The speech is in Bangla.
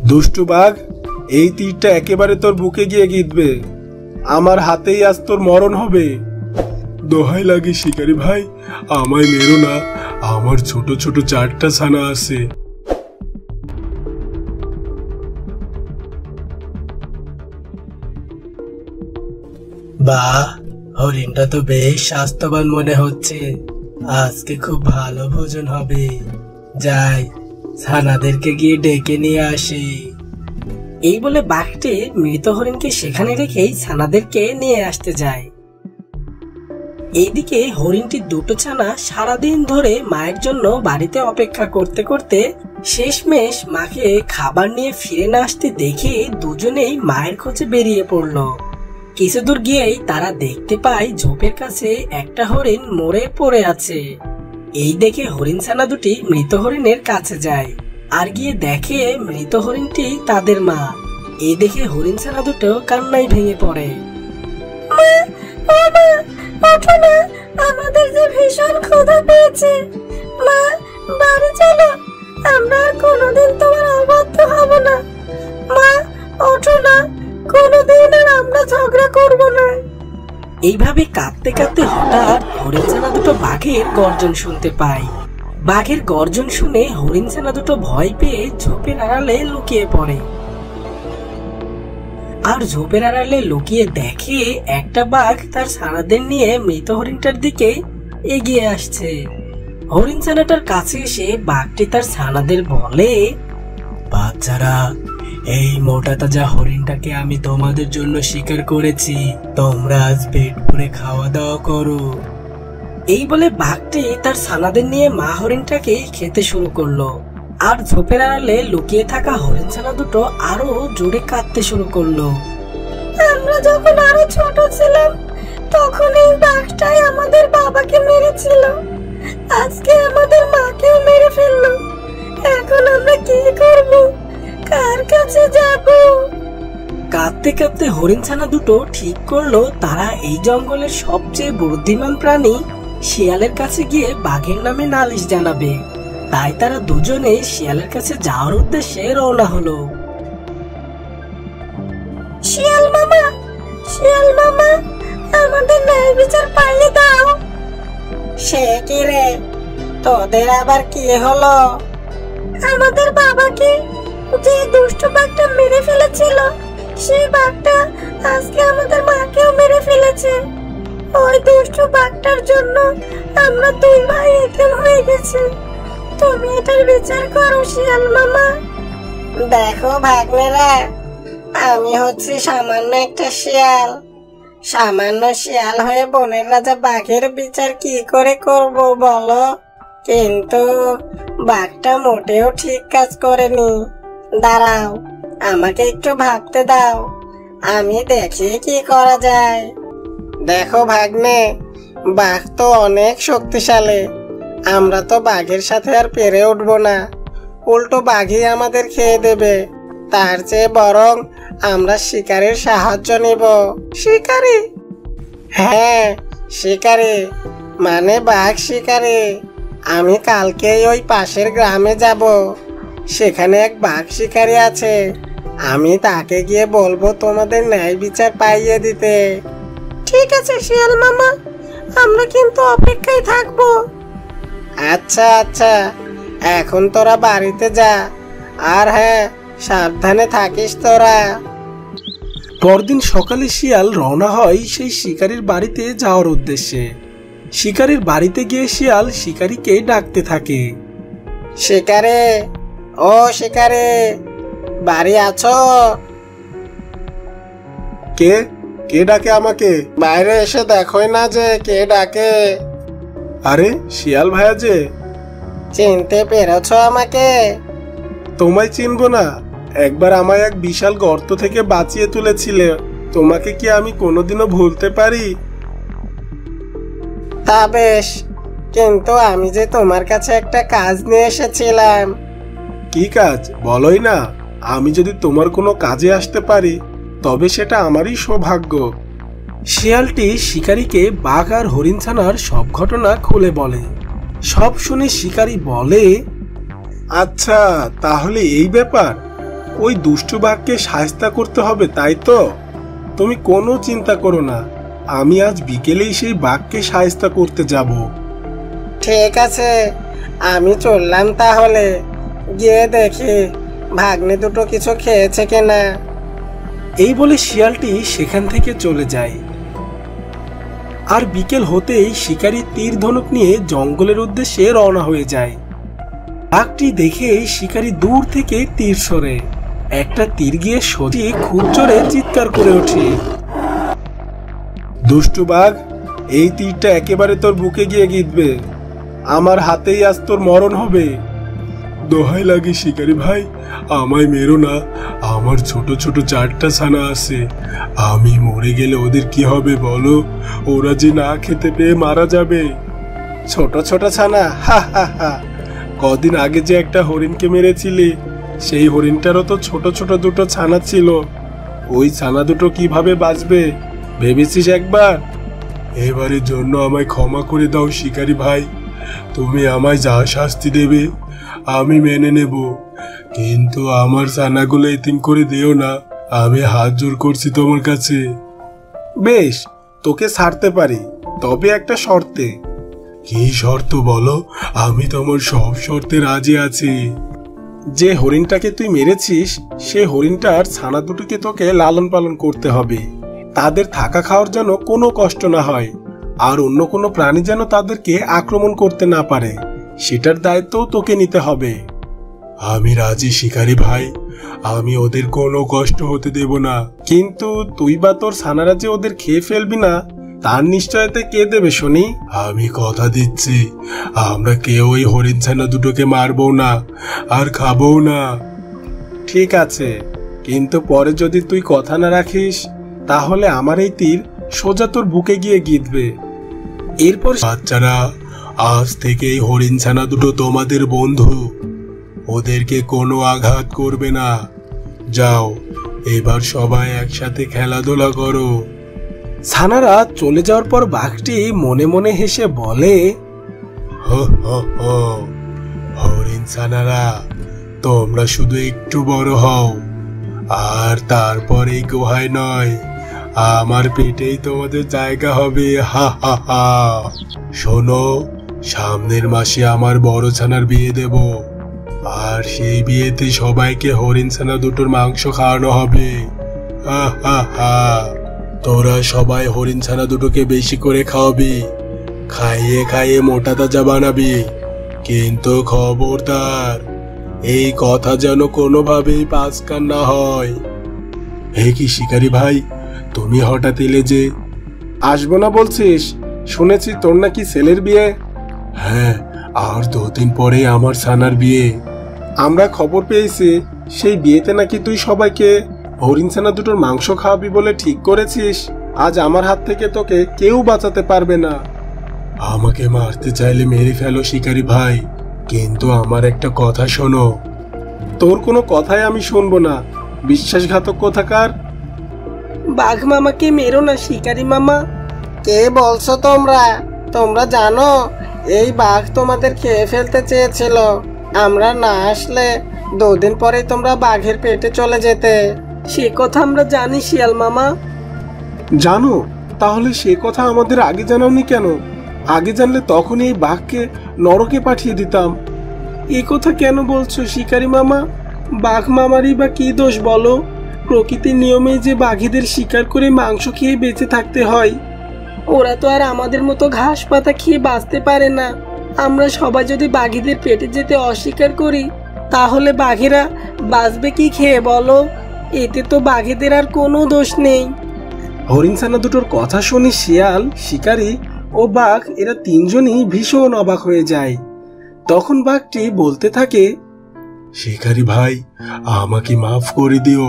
দুষ্টু বাঘ, এই তীরটা একেবারে তোর বুকে গিয়ে গিঁথবে। আমার হাতেই আজ তোর মরণ হবে। দোহাই লাগে শিকারি ভাই, আমায় মেরো না, আমার ছোট ছোট 4টা ছানা আছে। বাহ, হরিণটা তো বেশ স্বাস্থ্যবান মনে হচ্ছে। আজকে খুব ভালো ভোজন হবে। যাই, ছানাদেরকে গিয়ে ডেকে নিয়ে আসি। এই বলে বাঘটি মৃত হরিণকে সেখানে রেখেই ছানাদেরকে নিয়ে আসতে যায়। এইদিকে হরিণটির 2টো ছানা সারাদিন ধরে মায়ের জন্য বাড়িতে অপেক্ষা করতে করতে শেষমেশ মাকে খাবার নিয়ে ফিরে না আসতে দেখে দুজনেই মায়ের খোঁজে বেরিয়ে পড়ল। কিছু দূর গিয়েই তারা দেখতে পায় ঝোপের কাছে একটা হরিণ মরে পড়ে আছে। এই দেখে হরিণ ছানা দুটি মৃত হরিণের কাছে যায় আর গিয়ে দেখে মৃত হরিণটি তাদের মা। এই দেখে হরিণ ছানা দুটো কান্নায় ভেঙে পড়ে। আমাদের যে ভীষণ ক্ষুধা পেয়েছে, মা বাড়ি চলো, আমরা আর কোনোদিন তোমার অবাধ্য হব না। মা ওঠো না, কোনোদিন আর আমরা ঝগড়া করব না। এইভাবে কাঁদতে কাঁদতে হঠাৎ হরিণ ছানা দুটো বাঘের গর্জন শুনতে পায়। বাঘের গর্জন শুনে হরিণ ছানা দুটো ভয় পেয়ে ঝোপের আড়ালে লুকিয়ে পড়ে। আর ঝোপের আড়ালে লুকিয়ে দেখে একটা বাঘ তার ছানাদের নিয়ে মৃত হরিণটার দিকে এগিয়ে আসছে। হরিণ ছানাটার কাছে এসে বাঘটি তার ছানাদের বলে, বাচ্চারা, এই মোটা তাজা হরিণটাকে আমি তোমাদের জন্য শিকার করেছি, তোমরা আজ পেট ভরে খাওয়া দাওয়া করো। এই বলে বাঘটি তার ছানাদের নিয়ে মা হরিণটাকে খেতে শুরু করলো। আর ঝোপের আড়ালে লুকিয়ে থাকা হরিণ ছানা দুটো আরো জোরে কাঁদতে শুরু করলো। আমরা যখন আরো ছোট ছিলাম তখন এই বাঘটাই আমাদের বাবাকে মেরেছিল, আজকে আমাদের মাকেও মেরে ফেললো। এখন আমরা কি করব, কার কাছে যাব? কাঁদতে কাঁদতে হরিণ ছানা দুটো ঠিক করলো তারা এই জঙ্গলের সবচেয়ে বুদ্ধিমান প্রাণী শিয়ালের কাছে গিয়ে বাঘের নামে নালিশ জানাবে। তাই তারা দুজনে শিয়ালের কাছে যাওয়ার উদ্দেশ্যে রওনা হলো। শিয়াল মামা, আমাদের ন্যায় বিচার পাইয়ে দাও। সে কি রে, তোদের আবার কি হলো? আমাদের বাবাকে যে দুষ্ট বাঘটা মেরে ফেলেছিল, সেই বাঘটা আজকে আমাদের মাকেও মেরে ফেলেছে। ওই দুষ্ট বাঘটার জন্য আমরা 2 ভাই এতিম হয়ে গেছি। তুমি এটার বিচার করো শিয়াল মামা। দেখো ভাগ্নেরা, আমি হচ্ছি সামান্য একটা শিয়াল। সামান্য শিয়াল হয়ে বনের রাজা বাঘের বিচার কি করে করব বলো? কিন্তু বাঘটা মোটেও ঠিক কাজ করেনি। দাঁড়াও, আমাকে একটু ভাবতে দাও, আমি দেখি কি করা যায়। দেখো ভাগ্নে, বাঘ তো অনেক শক্তিশালী। আমরা তো বাঘের সাথে আর পেরে উঠবো না, উল্টো বাঘই আমাদের খেয়ে দেবে। তার চেয়ে বরং আমরা শিকারের সাহায্য নিব। শিকারি? হ্যাঁ, শিকারি, মানে বাঘ শিকারি। আমি কালকেই ওই পাশের গ্রামে যাব। সেখানে এক বাঘ শিকারি আছে, আমি তাকে গিয়ে বলবো তোমাদের ন্যায় বিচার পাইয়ে দিতে। ঠিক আছে শিয়াল মামা, আমরা কিন্তু অপেক্ষায় থাকবো। আচ্ছা আচ্ছা, এখন তোরা বাড়িতে যা, আর হ্যাঁ, সাবধানে থাকিস তোরা। পরদিন সকালে শিয়াল রওনা হয় সেই শিকারীর বাড়িতে যাওয়ার উদ্দেশ্যে। শিকারীর বাড়িতে গিয়ে শিয়াল শিকারীকে ডাকতে থাকে। শিকারে, ও শিকারে, বাড়ি আছো? কে কে ডাকে আমাকে? বাইরে এসে দেখোই না যে কে ডাকে। আরে শিয়াল ভাইয়া যে। চিনতে পেরেছ আমাকে? তোমায় চিনবো না? একবার আমায় এক বিশাল গর্ত থেকে বাঁচিয়ে তুলেছিলে, তোমাকে কি আমি কোনোদিনও ভুলতে পারি? তা বেশ, কিন্তু আমি যে তোমার কাছে একটা কাজ নিয়ে এসেছিলাম। কি কাজ বলোই না? আমি যদি তোমার কোনো কাজে আসতে পারি তবে সেটা আমারই সৌভাগ্য। শিয়ালটি শিকারীকে বাঘ আর হরিণ ছানার সব ঘটনা খুলে বলে। সব শুনে শিকারী বলে, আচ্ছা তাহলে এই ব্যাপার, ওই দুষ্টু বাঘকে শায়েস্তা করতে হবে, তাই তো? তুমি কোনো চিন্তা করো না, আমি আজ বিকেলেই সেই বাঘকে শায়েস্তা করতে যাব। ঠিক আছে, আমি চললাম তাহলে। গিয়ে দেখি ভাগ্নে দুটো কিছু খেয়েছে কিনা। এই বলে শিয়ালটি সেখান থেকে চলে যায়। আর বিকেল হতেই শিকারী তীর ধনুক নিয়ে জঙ্গলের উদ্দেশ্যে রওনা হয়ে যায়। বাঘটি দেখে শিকারী দূর থেকে তীর সরে একটা তীর গিয়ে সরিয়ে খুব জোরে চিৎকার করে ওঠে, দুষ্টু বাঘ, এই তীরটা একেবারে তোর বুকে গিয়ে গিঁথবে। আমার হাতেই আজ তোর মরণ হবে। দোহাই লাগে শিকারী ভাই, আমায় মেরো না। আমার ছোট ছোট 4টা ছানা আছে, আমি মরে গেলে ওদের কি হবে বলো? ওরা যে না খেতে পেয়ে মারা যাবে। ছোট ছোট ছানা? হা হা হা, কদিন আগে যে একটা হরিণকে মেরেছিলি, সেই হরিণটারও তো ছোট ছোট দুটো ছানা ছিল। ওই ছানা দুটো কিভাবে বাঁচবে ভেবেছিস একবার? এবারের জন্য আমায় ক্ষমা করে দাও শিকারী ভাই। তুমি আমায় যা শাস্তি দেবে আমি মেনে নেব, কিন্তু আমার ছানাগুলো এতিম করে দিও না। আমি হাত জোর করছি তোমার কাছে। বেশ, তোকে ছাড়তে পারি, তবে একটা শর্তে। কি শর্ত বলো? আমি তোমার সব শর্তে রাজি আছি। যে হরিণটাকে তুই মেরেছিস, সে হরিণটার ছানা দুটোকে তোকে লালন পালন করতে হবে। তাদের থাকা খাওয়ার যেন কোনো কষ্ট না হয়, আর অন্য কোনো প্রাণী যেন তাদেরকে আক্রমণ করতে না পারে, সেটার দায়িত্ব তোকে নিতে হবে। আমি রাজি শিকারী ভাই, আমি ওদের কোনো কষ্ট হতে দেব না। কিন্তু তুই বা তোর ছানারা যে ওদের খেয়ে ফেলবি না, তার নিশ্চয়তা কে দেবে শুনি? আমি কথা দিচ্ছি, আমরা কেউ ওই হরিণ ছানা দুটোকে মারবো না আর খাবো না। ঠিক আছে, কিন্তু পরে যদি তুই কথা না রাখিস, তাহলে আমার এই তীর সোজা তোর বুকে গিয়ে গিঁথবে। এরপর বাচ্চারা, আজ থেকে এই হরিণ ছানা দুটো তোমাদের বন্ধু, ওদেরকে কোনো আঘাত করবে না। যাও, এবার সবাই একসাথে খেলাধুলা করো। ছানারা চলে যাওয়ার পর বাঘটি মনে মনে হেসে বলে, হরিণ ছানারা, তোমরা শুধু একটু বড় হও, আর তারপর এই গুহায় নয়, আমার পেটেই তোমাদের জায়গা হবে। হা হা হা। শোনো, সামনের মাসে আমার বড় ছানার বিয়ে দেব, আর সেই বিয়েতে সবাইকে হরিণ ছানা দুটোর মাংস খাওয়ানো হবে। হা হা হা। তোরা সবাই হরিণ ছানা দুটোকে বেশি করে খাওয়াবি, খাইয়ে খাইয়ে মোটা তাজা বানাবি, কিন্তু খবরদার, এই কথা যেন কোনোভাবেই পাঁচকান না হয়। হে কি শিকারী ভাই, তুমি হঠাৎ এলে যে? আসবো না বলছিস? শুনেছি তোর নাকি ছেলের বিয়ে। হ্যাঁ, আর 2 দিন পরে আমার ছানার বিয়ে। আমরা খবর পেয়েছি সেই বিয়েতে নাকি তুই সবাইকে হরিণ ছানা দুটোর মাংস খাওয়াবি বলে ঠিক করেছিস। আজ আমার হাত থেকে তোকে কেউ বাঁচাতে পারবে না। আমাকে মারতে চাইলে মেরে ফেলো শিকারী ভাই, কিন্তু আমার একটা কথা শোনো। তোর কোনো কথাই আমি শুনবো না, বিশ্বাসঘাতক কোথাকার। বাঘ মামাকে মেরো না শিকারী মামা। কে বলছো তোমরা? তোমরা জানো এই বাঘ তোমাদের খেয়ে ফেলতে চেয়েছিল। আমরা না আসলে 2 দিন পরেই তোমরা বাঘের পেটে চলে যেতে। সে কথা আমরা জানি শিয়াল মামা। জানো? তাহলে সে কথা আমাদের আগে জানাওনি কেন? আগে জানলে তখন এই বাঘকে নরকে পাঠিয়ে দিতাম। এ কথা কেন বলছো শিকারী মামা? বাঘ মামারই বা কি দোষ বলো? প্রকৃতির নিয়মে যে বাঘেদের শিকার করে মাংস খেয়ে বেঁচে থাকতে হয়। ওরা তো আর আমাদের মতো ঘাস পাতা খেয়ে বাঁচতে পারে না। আমরা সবাই যদি বাঘেদের পেটে যেতে অস্বীকার করি, তাহলে বাঘেরা বাঁচবে কি খেয়ে বলো? এতে তো বাঘেদের আর কোনো দোষ নেই। হরিণ ছানা দুটোর কথা শুনে শিয়াল, শিকারী ও বাঘ এরা 3 জনই ভীষণ অবাক হয়ে যায়। তখন বাঘটি বলতে থাকে, শিকারী ভাই, আমাকে মাফ করে দিও।